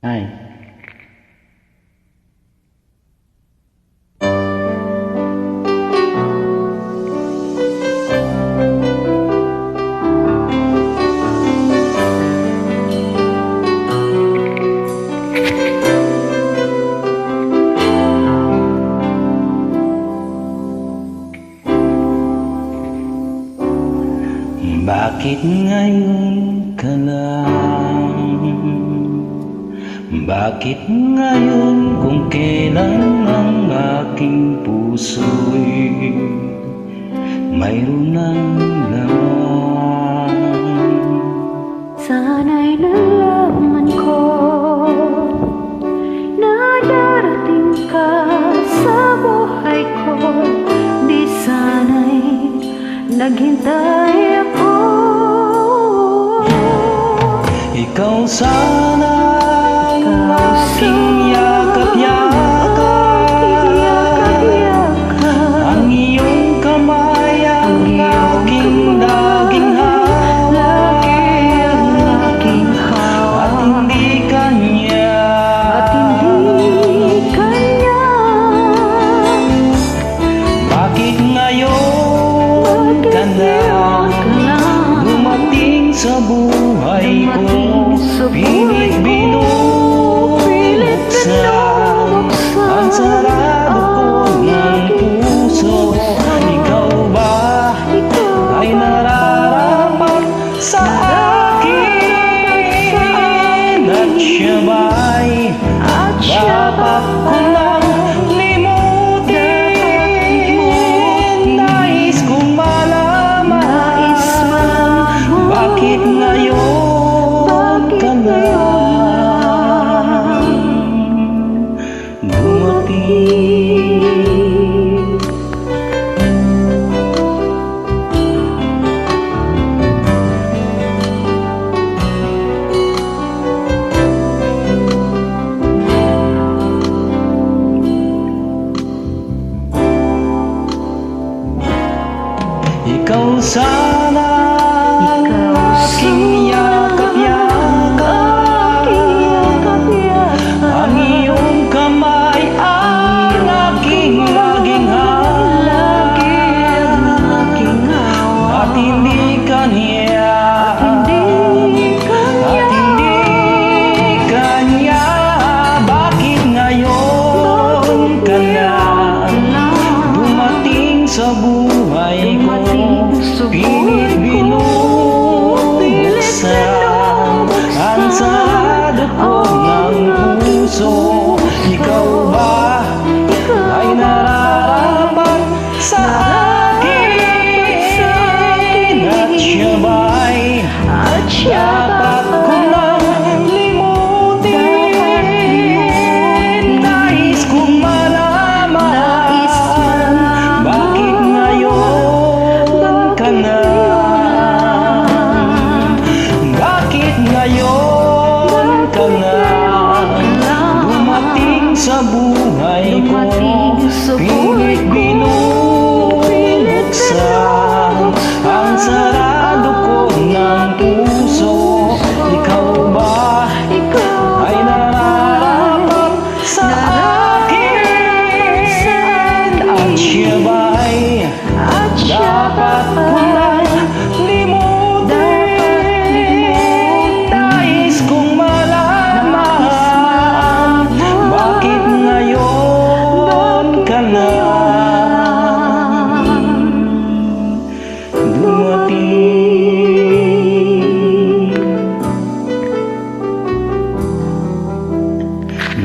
Ay. Bakit ngayon ka lang? Bakit ngayon kung kailan ang aking puso'y mayroon ng laman? Sana'y nalaman ko na darating ka sa buhay ko. Di sana'y naghintay ako. Ikaw sana ang aking yakap-yakap, ang iyong kamay ang aking laging hawak, at hindi kanya. Bakit ngayon ka na dumating sa buhay ko? Pilit binubuksan ang sarado ko ng puso. Ikaw ba ay nararapat sa akin? At siya ba'y dapat ko lang limutin? Nais kong malaman bakit ngayon ka lang dumating. Ikaw sana ang aking yakap-yakap, ang iyong kamay ang aking laging hawak, at hindi kanya, Bakit ngayon ka lang dumating sa buhay ko? Pilit binubuksan ang sarado ko ng puso. Ikaw ba ay nararapat sa akin? At siya ba'y dapat ko lang limutin? Nais kong malaman bakit ngayon ka na? Bakit ngayon ka na dumating sa buhay ko? Pilit binubuksan ang sarado ko ng puso. Ikaw ba ay nararapat sa akin? At siya ba'y dapat ko lang limutin? Nais kong malaman bakit ngayon ka lang dumating.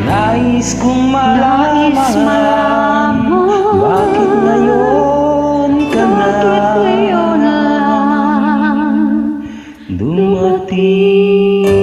Nais kong malaman bakit ngayon ka na dumating.